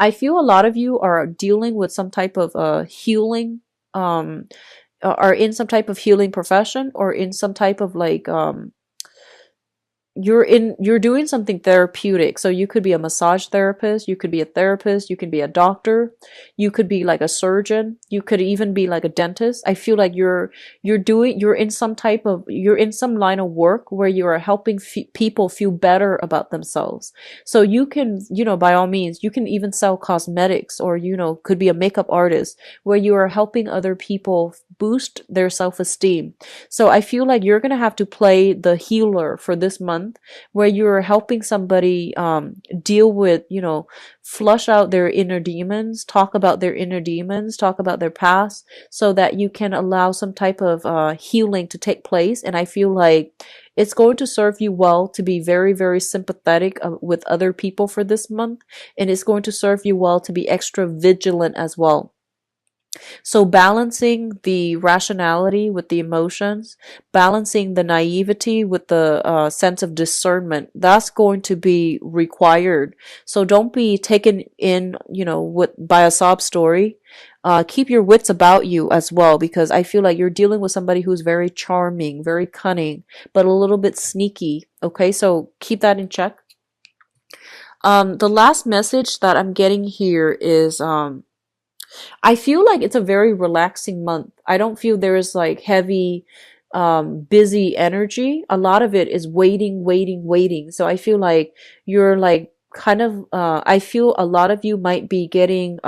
I feel a lot of you are dealing with some type of healing, um, are in some type of healing profession, or in some type of like you're doing something therapeutic. So you could be a massage therapist, you could be a therapist, you could be a doctor, you could be like a surgeon, you could even be like a dentist. I feel like you're in some type of, you're in some line of work where you are helping people feel better about themselves. So you can, by all means, you can even sell cosmetics, or could be a makeup artist where you are helping other people boost their self-esteem. So I feel like you're going to have to play the healer for this month, where you're helping somebody deal with, flush out their inner demons, talk about their inner demons, talk about their past, so that you can allow some type of healing to take place. And I feel like it's going to serve you well to be very, very sympathetic with other people for this month. And it's going to serve you well to be extra vigilant as well. So balancing the rationality with the emotions, balancing the naivety with the sense of discernment, that's going to be required. So don't be taken in, by a sob story. Keep your wits about you as well, because I feel like you're dealing with somebody who's very charming, very cunning, but a little bit sneaky. Okay, so keep that in check. The last message that I'm getting here is I feel like it's a very relaxing month. I don't feel there is like heavy, busy energy. A lot of it is waiting, waiting, waiting. So I feel like you're like kind of, I feel a lot of you might be getting,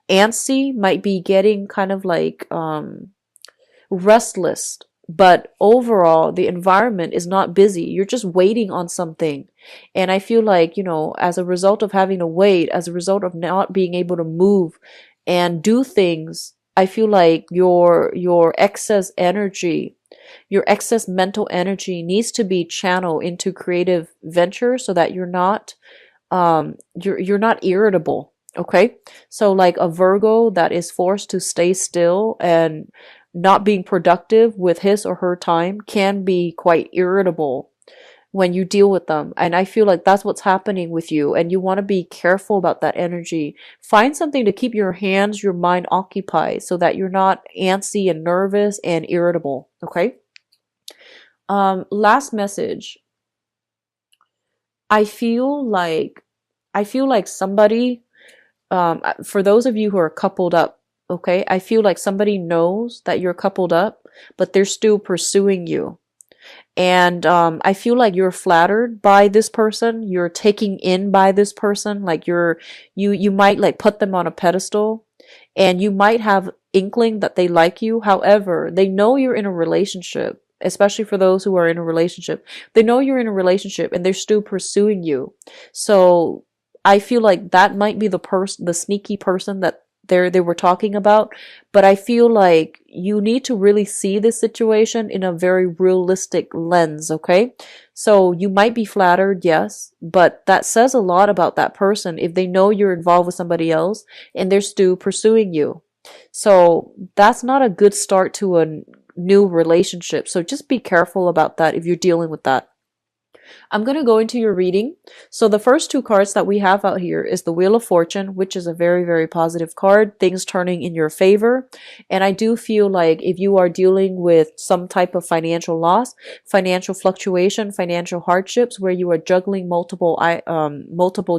antsy, might be getting kind of like, restless. But overall, the environment is not busy. You're just waiting on something. And I feel like, as a result of having to wait, as a result of not being able to move and do things, I feel like your excess energy, your excess mental energy needs to be channeled into creative ventures, so that you're not irritable. Okay? So like a Virgo that is forced to stay still and not being productive with his or her time can be quite irritable when you deal with them. And I feel like that's what's happening with you. And you want to be careful about that energy. Find something to keep your hands, your mind occupied, so that you're not antsy and nervous and irritable. Okay? Last message. I feel like somebody, for those of you who are coupled up, okay, I feel like somebody knows that you're coupled up, but they're still pursuing you. And I feel like you're flattered by this person, you're taken in by this person, like you might like put them on a pedestal, and you might have inkling that they like you. However, they know you're in a relationship, especially for those who are in a relationship. They know you're in a relationship and they're still pursuing you. So I feel like that might be the sneaky person that they were talking about. But I feel like you need to really see this situation in a very realistic lens. Okay, so you might be flattered, yes, but that says a lot about that person if they know you're involved with somebody else and they're still pursuing you. So that's not a good start to a new relationship. So just be careful about that if you're dealing with that. I'm going to go into your reading. So the first two cards that we have out here is the Wheel of Fortune, which is a very, very positive card, things turning in your favor. And I do feel like if you are dealing with some type of financial loss, financial fluctuation, financial hardships, where you are juggling multiple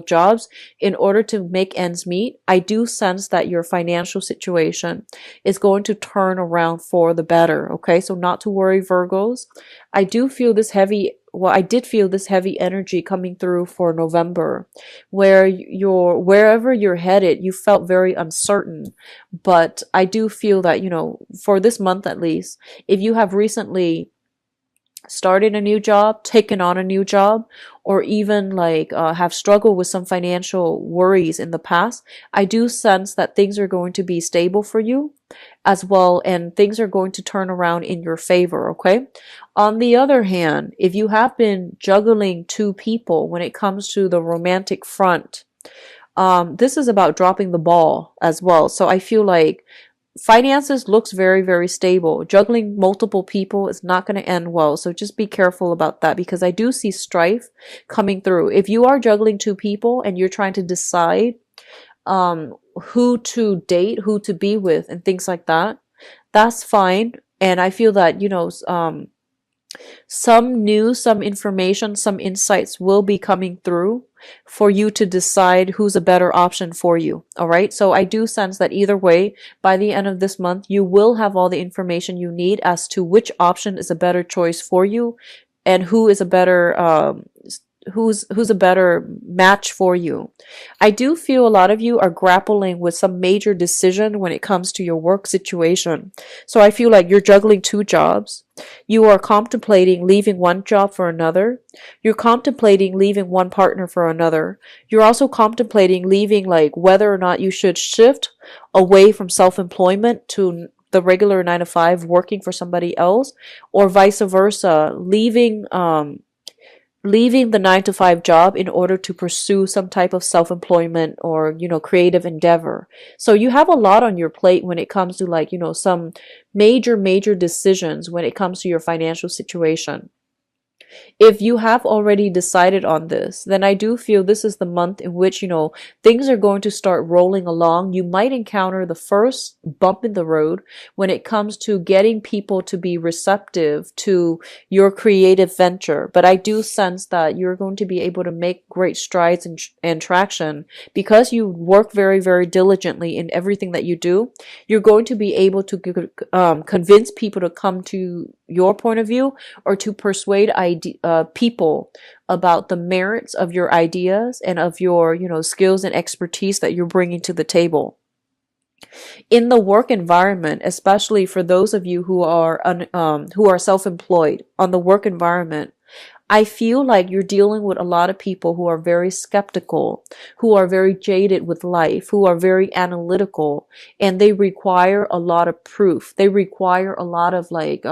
jobs in order to make ends meet, I do sense that your financial situation is going to turn around for the better. Okay, so not to worry, Virgos. I do feel this heavy I did feel this heavy energy coming through for November, where wherever you're headed, you felt very uncertain. But I do feel that, for this month at least, if you have recently started a new job, taken on a new job, or even like have struggled with some financial worries in the past, I do sense that things are going to be stable for you as well, and things are going to turn around in your favor. Okay. On the other hand, if you have been juggling two people when it comes to the romantic front, this is about dropping the ball as well. So I feel like finances looks very, very stable. Juggling multiple people is not going to end well. So just be careful about that, because I do see strife coming through. If you are juggling two people and you're trying to decide who to date, who to be with, and things like that, that's fine. And I feel that, some news, some information, some insights will be coming through for you to decide who's a better option for you. All right. So I do sense that either way, by the end of this month, you will have all the information you need as to which option is a better choice for you and who is a better, who's a better match for you. I do feel a lot of you are grappling with some major decision when it comes to your work situation. So I feel like you're juggling two jobs. You are contemplating leaving one job for another. You're contemplating leaving one partner for another. You're also contemplating leaving, like, whether or not you should shift away from self-employment to the regular 9 to 5, working for somebody else, or vice versa, leaving the 9 to 5 job in order to pursue some type of self-employment or, creative endeavor. So you have a lot on your plate when it comes to, like, some major decisions when it comes to your financial situation. If you have already decided on this, then I do feel this is the month in which, things are going to start rolling along. You might encounter the first bump in the road when it comes to getting people to be receptive to your creative venture. But I do sense that you're going to be able to make great strides and traction because you work very, very diligently in everything that you do. You're going to be able to convince people to come to your point of view, or to persuade people about the merits of your ideas and of your, skills and expertise that you're bringing to the table. In the work environment, especially for those of you who are self-employed, on the work environment, I feel like you're dealing with a lot of people who are very skeptical, who are very jaded with life, who are very analytical, and they require a lot of proof. They require a lot of, like,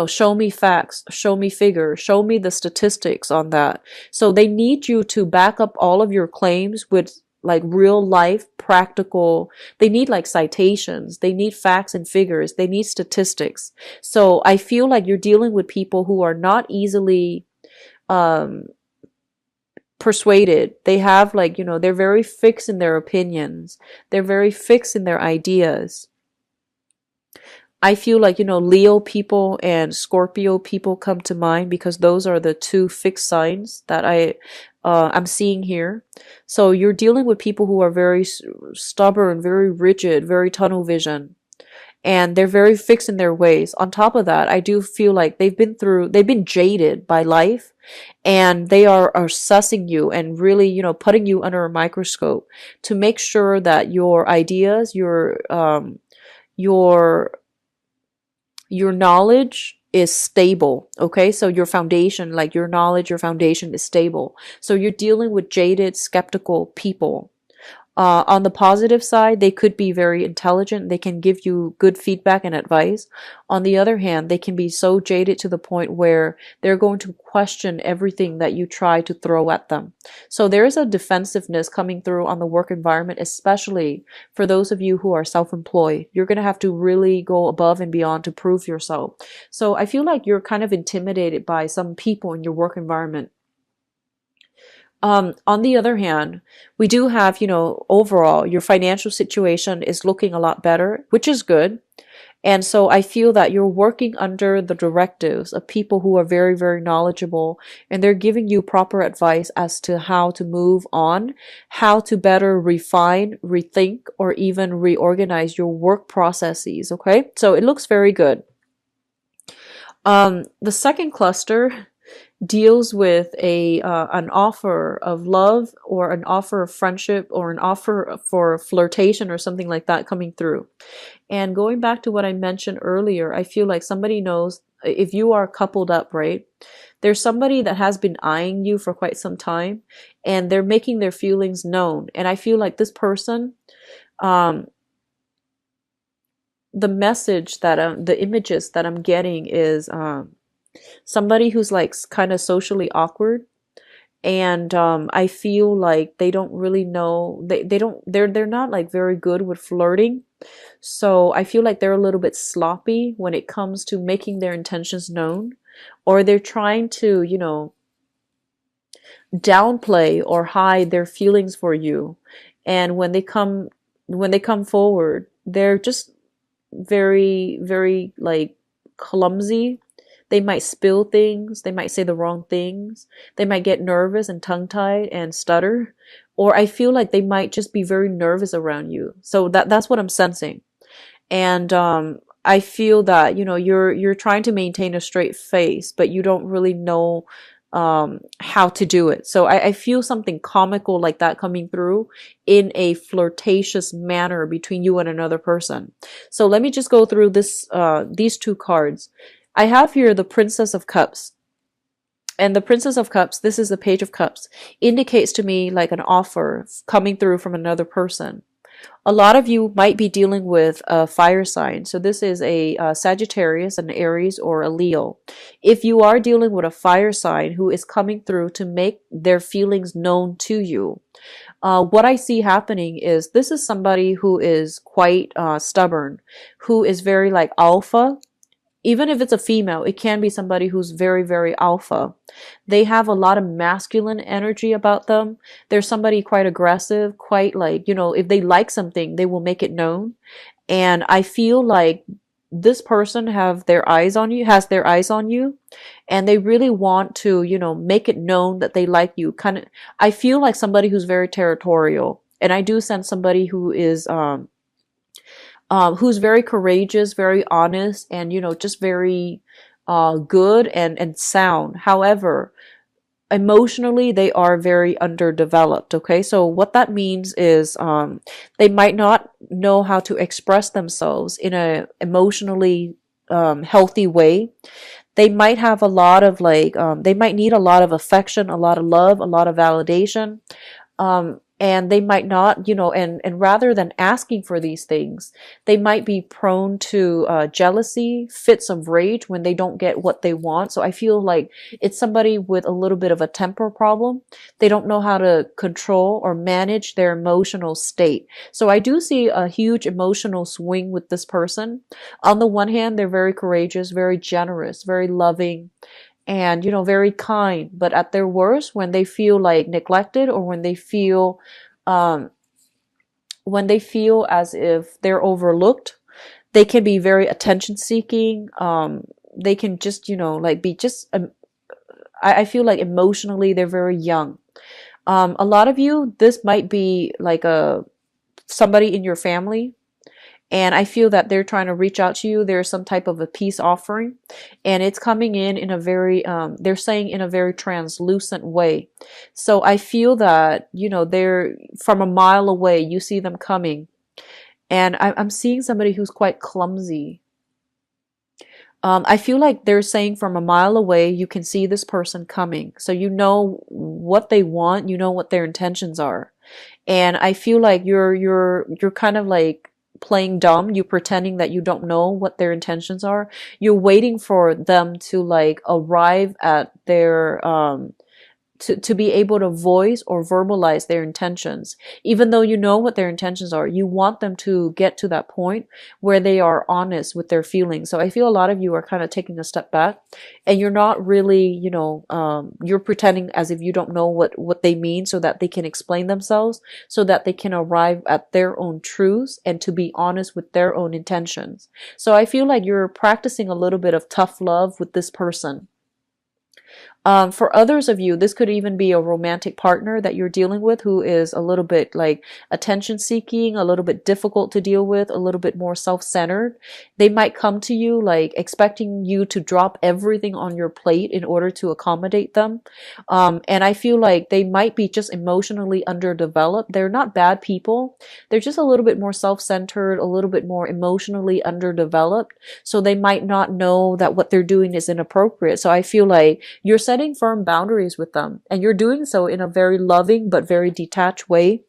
show me facts, show me figures, show me the statistics on that. So they need you to back up all of your claims with, like, real life practical. They need, like, citations, they need facts and figures, they need statistics. So I feel like you're dealing with people who are not easily persuaded. They have, like, they're very fixed in their opinions, they're very fixed in their ideas. I feel like, Leo people and Scorpio people come to mind because those are the two fixed signs that I'm seeing here. So you're dealing with people who are very stubborn, very rigid, very tunnel vision, and they're very fixed in their ways. On top of that, I do feel like they've been jaded by life, and they are assessing you and really, putting you under a microscope to make sure that your ideas, your knowledge is stable. Okay. So your foundation, like your knowledge, your foundation is stable. So you're dealing with jaded, skeptical people. On the positive side, they could be very intelligent. They can give you good feedback and advice. On the other hand, they can be so jaded to the point where they're going to question everything that you try to throw at them. So there is a defensiveness coming through on the work environment, especially for those of you who are self-employed. You're going to have to really go above and beyond to prove yourself. So I feel like you're kind of intimidated by some people in your work environment. On the other hand, we do have, overall, your financial situation is looking a lot better, which is good. And so I feel that you're working under the directives of people who are very, very knowledgeable, and they're giving you proper advice as to how to move on, how to better refine, rethink, or even reorganize your work processes. Okay. So it looks very good. The second cluster deals with an offer of love, or an offer of friendship, or an offer for flirtation or something like that coming through. And going back to what I mentioned earlier, I feel like somebody knows if you are coupled up, right? There's somebody that has been eyeing you for quite some time, and they're making their feelings known. And I feel like this person, the message that the images that I'm getting is somebody who's, like, kind of socially awkward, And I feel like they don't really know, they're not like very good with flirting. So I feel like they're a little bit sloppy when it comes to making their intentions known, or they're trying to, downplay or hide their feelings for you. And when they come forward, they're just very, very like clumsy. They might spill things, they might say the wrong things, they might get nervous and tongue-tied and stutter, or I feel like they might just be very nervous around you. So that's what I'm sensing. And I feel that, you're trying to maintain a straight face, but you don't really know how to do it. So I feel something comical like that coming through in a flirtatious manner between you and another person. So let me just go through these two cards. I have here the Princess of Cups. And the Princess of Cups, this is the Page of Cups, indicates to me like an offer coming through from another person. A lot of you might be dealing with a fire sign. So this is a Sagittarius, an Aries, or a Leo. If you are dealing with a fire sign who is coming through to make their feelings known to you, what I see happening is this is somebody who is quite stubborn, who is very like alpha. Even if it's a female, it can be somebody who's very, very alpha. They have a lot of masculine energy about them. They're somebody quite aggressive, quite like, if they like something, they will make it known. And I feel like this person has their eyes on you, and they really want to, make it known that they like you. I feel like somebody who's very territorial. And I do sense somebody who's very courageous, very honest, and just very good and sound. However, emotionally they are very underdeveloped. Okay, so what that means is they might not know how to express themselves in a emotionally healthy way. They might have a lot of they might need a lot of affection, a lot of love, a lot of validation. And they might not, and rather than asking for these things, they might be prone to jealousy, fits of rage when they don't get what they want. So I feel like it's somebody with a little bit of a temper problem. They don't know how to control or manage their emotional state. So I do see a huge emotional swing with this person. On the one hand, they're very courageous, very generous, very loving, and very kind. But at their worst, when they feel like neglected, or um when they feel as if they're overlooked, they can be very attention seeking. They can just like be just I feel like emotionally they're very young. A lot of you, this might be like a somebody in your family, and I feel that they're trying to reach out to you. There's some type of a peace offering, and it's coming in a very, they're saying in a very translucent way. So I feel that, they're from a mile away, you see them coming. And I'm seeing somebody who's quite clumsy. I feel like they're saying from a mile away, you can see this person coming. So you know what they want, you know what their intentions are. And I feel like you're kind of like playing dumb. You pretending that you don't know what their intentions are. You're waiting for them to like arrive at their to be able to voice or verbalize their intentions. Even though you know what their intentions are, you want them to get to that point where they are honest with their feelings. So I feel a lot of you are kind of taking a step back, and you're not really, you're pretending as if you don't know what they mean, so that they can explain themselves, so that they can arrive at their own truths and to be honest with their own intentions. So I feel like you're practicing a little bit of tough love with this person. For others of you, this could even be a romantic partner that you're dealing with who is a little bit like attention seeking, a little bit difficult to deal with, a little bit more self-centered. They might come to you like expecting you to drop everything on your plate in order to accommodate them. And I feel like they might be just emotionally underdeveloped. They're not bad people. They're just a little bit more self-centered, a little bit more emotionally underdeveloped. So they might not know that what they're doing is inappropriate. So I feel like you're setting firm boundaries with them, and you're doing so in a very loving but very detached way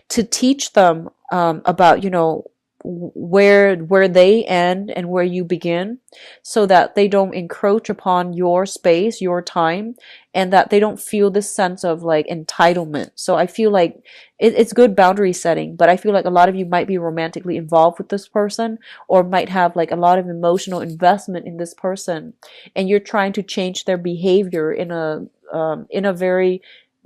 to teach them about, where they end and where you begin, so that they don't encroach upon your space, your time, and that they don't feel this sense of like entitlement. So I feel like it's good boundary setting, but I feel like a lot of you might be romantically involved with this person, or might have like a lot of emotional investment in this person, and you're trying to change their behavior in a very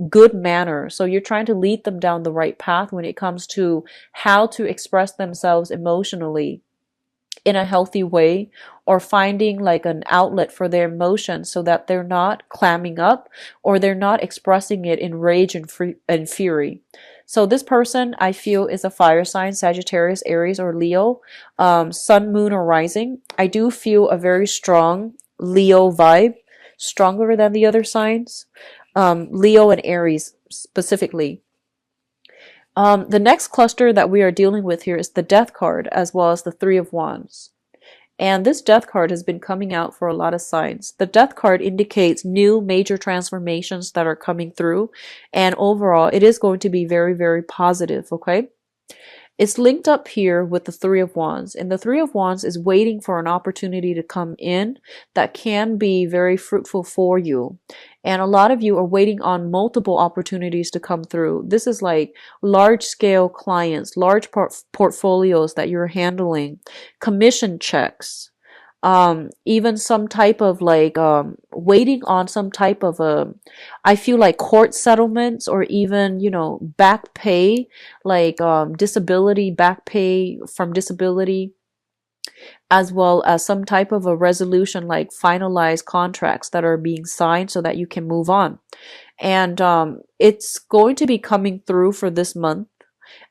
good manner. So you're trying to lead them down the right path when it comes to how to express themselves emotionally in a healthy way, or finding like an outlet for their emotions so that they're not clamming up, or they're not expressing it in rage and fury. So this person I feel is a fire sign, Sagittarius, Aries, or Leo, sun, moon, or rising. I do feel a very strong Leo vibe, stronger than the other signs. Leo and Aries specifically. The next cluster that we are dealing with here is the Death card, as well as the Three of Wands. And this Death card has been coming out for a lot of signs. The Death card indicates new major transformations that are coming through. And overall, it is going to be very, very positive, okay? It's linked up here with the Three of Wands, and the Three of Wands is waiting for an opportunity to come in that can be very fruitful for you. And a lot of you are waiting on multiple opportunities to come through. This is like large scale clients, large portfolios that you're handling, commission checks, even some type of like waiting on some type of I feel like court settlements, or even, you know, back pay, like disability, back pay from disability, as well as some type of a resolution, like finalized contracts that are being signed so that you can move on. And it's going to be coming through for this month.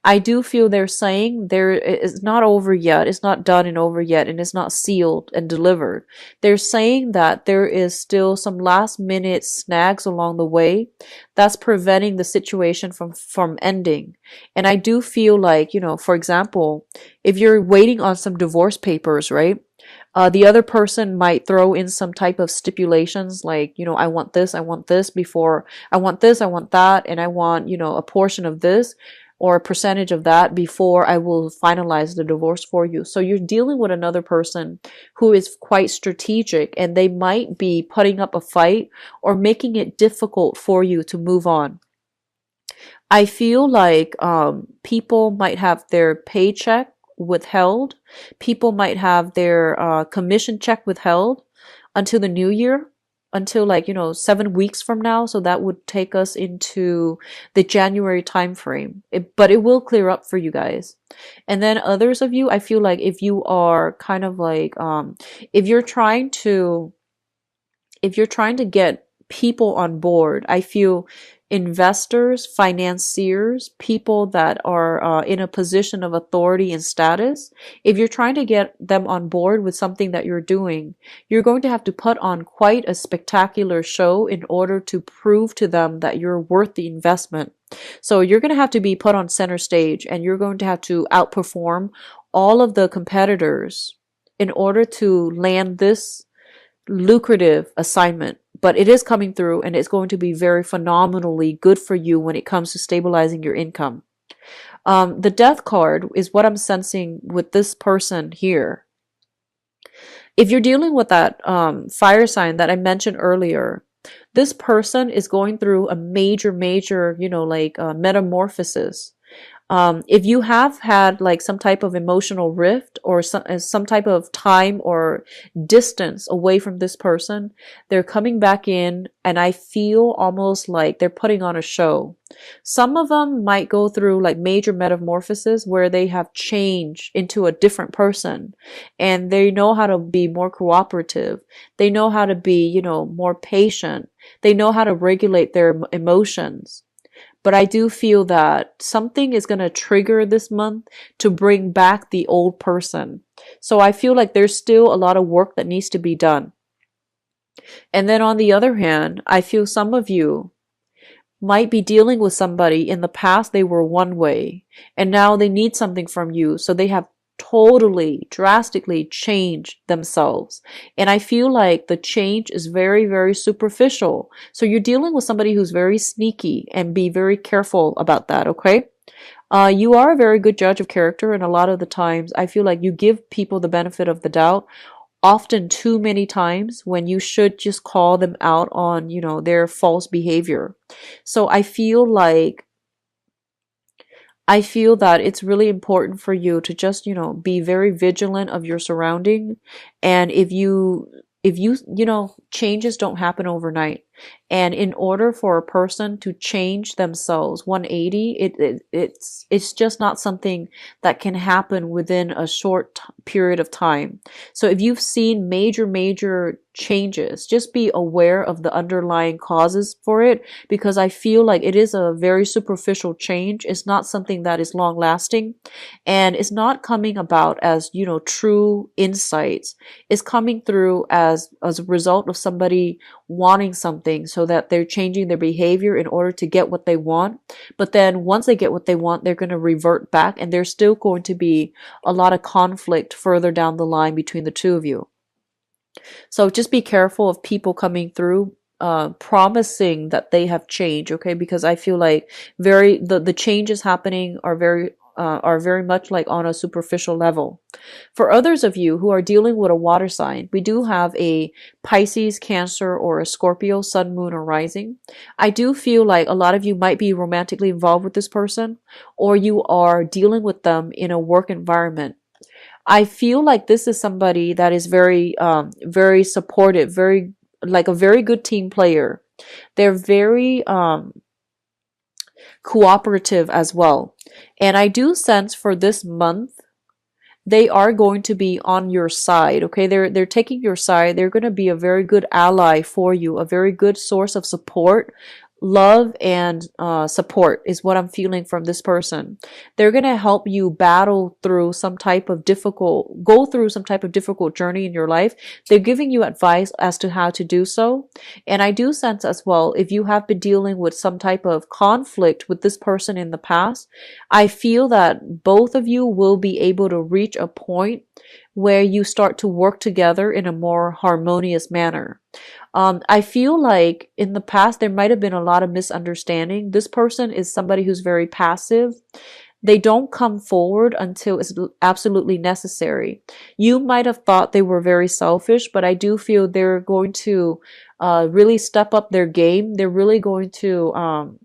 I do feel they're saying there is not over yet, it's not done and over yet, and it's not sealed and delivered. They're saying that there is still some last minute snags along the way that's preventing the situation from ending. And I do feel like, you know, for example, if you're waiting on some divorce papers, right? The other person might throw in some type of stipulations like, you know, I want this before, I want this, I want that, and I want, you know, a portion of this or a percentage of that before I will finalize the divorce for you. So you're dealing with another person who is quite strategic, and they might be putting up a fight or making it difficult for you to move on. I feel like people might have their paycheck withheld. People might have their commission check withheld until the new year, until like, you know, 7 weeks from now. So that would take us into the January time frame. But it will clear up for you guys. And then others of you, I feel like if you are kind of like, if you're trying to get people on board, I feel investors, financiers, people that are in a position of authority and status, if you're trying to get them on board with something that you're doing, you're going to have to put on quite a spectacular show in order to prove to them that you're worth the investment. So you're going to have to be put on center stage, and you're going to have to outperform all of the competitors in order to land this lucrative assignment. But it is coming through, and it's going to be very phenomenally good for you when it comes to stabilizing your income. The Death card is what I'm sensing with this person here. If you're dealing with that fire sign that I mentioned earlier, this person is going through a major, you know, like metamorphosis. If you have had like some type of emotional rift, or some type of time or distance away from this person, they're coming back in, and I feel almost like they're putting on a show. Some of them might go through like major metamorphosis where they have changed into a different person, and they know how to be more cooperative. They know how to be, you know, more patient. They know how to regulate their emotions. But I do feel that something is going to trigger this month to bring back the old person. So I feel like there's still a lot of work that needs to be done. And then on the other hand, I feel some of you might be dealing with somebody in the past. They were one way, and now they need something from you. So they have totally drastically change themselves, and I feel like the change is very superficial. So you're dealing with somebody who's very sneaky, and be very careful about that, okay? You are a very good judge of character, and a lot of the times I feel like you give people the benefit of the doubt, often too many times, when you should just call them out on, their false behavior. So I feel that it's really important for you to just, be very vigilant of your surrounding. And if you, changes don't happen overnight. And in order for a person to change themselves 180, it's just not something that can happen within a short period of time. So if you've seen major changes, just be aware of the underlying causes for it, because I feel like it is a very superficial change. It's not something that is long lasting, and it's not coming about as, true insights. It's coming through as a result of somebody wanting something, so that they're changing their behavior in order to get what they want. But then once they get what they want, they're going to revert back, and there's still going to be a lot of conflict further down the line between the two of you. So just be careful of people coming through promising that they have changed, okay? Because I feel like the changes happening are very much like on a superficial level. For others of you who are dealing with a water sign, we do have a Pisces, Cancer, or a Scorpio sun, moon, or rising. I do feel like a lot of you might be romantically involved with this person, or you are dealing with them in a work environment. I feel like this is somebody that is very supportive, very like a very good team player. They're very cooperative as well. And I do sense for this month, they are going to be on your side. Okay, they're taking your side. They're going to be a very good ally for you, a very good source of support. Love and support is what I'm feeling from this person. They're going to help you go through some type of difficult journey in your life. They're giving you advice as to how to do so. And I do sense as well, if you have been dealing with some type of conflict with this person in the past, I feel that both of you will be able to reach a point where you start to work together in a more harmonious manner. I feel like in the past there might have been a lot of misunderstanding. This person is somebody who's very passive. They don't come forward until it's absolutely necessary. You might have thought they were very selfish, but I do feel they're going to really step up their game. They're really going to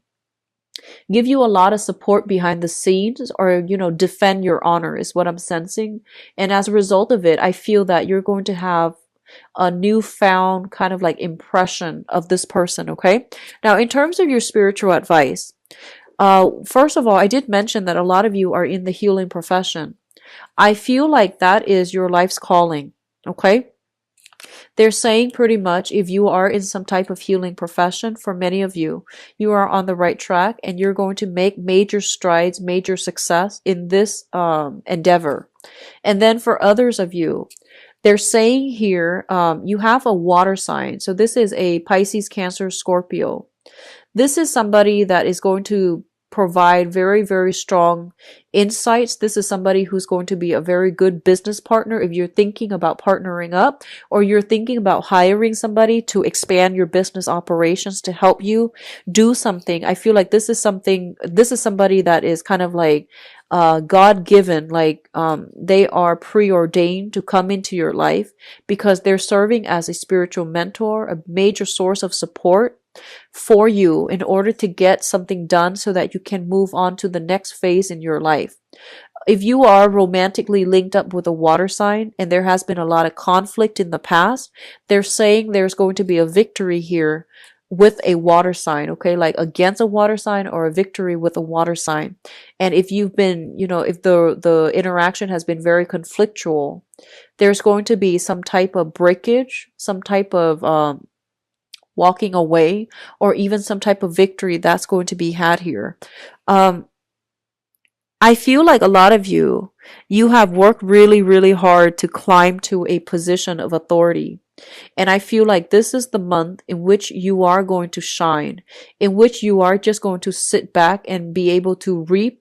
give you a lot of support behind the scenes, or defend your honor is what I'm sensing. And as a result of it, I feel that you're going to have a newfound kind of like impression of this person. Okay, now in terms of your spiritual advice, first of all, I did mention that a lot of you are in the healing profession. I feel like that is your life's calling. Okay, they're saying pretty much if you are in some type of healing profession, for many of you, you are on the right track, and you're going to make major strides, major success in this endeavor. And then for others of you, they're saying here, you have a water sign. So this is a Pisces, Cancer, Scorpio. This is somebody that is going to provide very strong insights. This is somebody who's going to be a very good business partner if you're thinking about partnering up, or you're thinking about hiring somebody to expand your business operations to help you do something. I feel like this is somebody that is kind of like God-given, like they are preordained to come into your life because they're serving as a spiritual mentor, a major source of support for you in order to get something done so that you can move on to the next phase in your life. If you are romantically linked up with a water sign and there has been a lot of conflict in the past, they're saying there's going to be a victory here with a water sign, okay? Like against a water sign, or a victory with a water sign. And if you've been, if the interaction has been very conflictual, there's going to be some type of breakage, some type of walking away, or even some type of victory that's going to be had here. I feel like a lot of you have worked really hard to climb to a position of authority. And I feel like this is the month in which you are going to shine, in which you are just going to sit back and be able to reap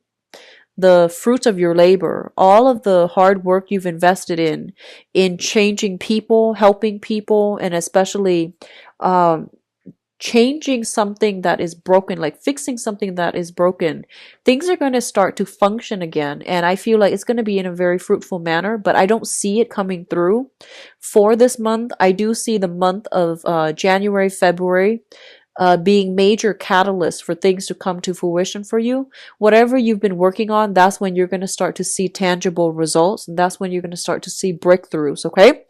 the fruits of your labor, all of the hard work you've invested in changing people, helping people, and especially changing something that is broken, like fixing something that is broken. Things are going to start to function again. And I feel like it's going to be in a very fruitful manner, but I don't see it coming through for this month. I do see the month of January, February being major catalysts for things to come to fruition for you. Whatever you've been working on, that's when you're going to start to see tangible results. And that's when you're going to start to see breakthroughs. Okay.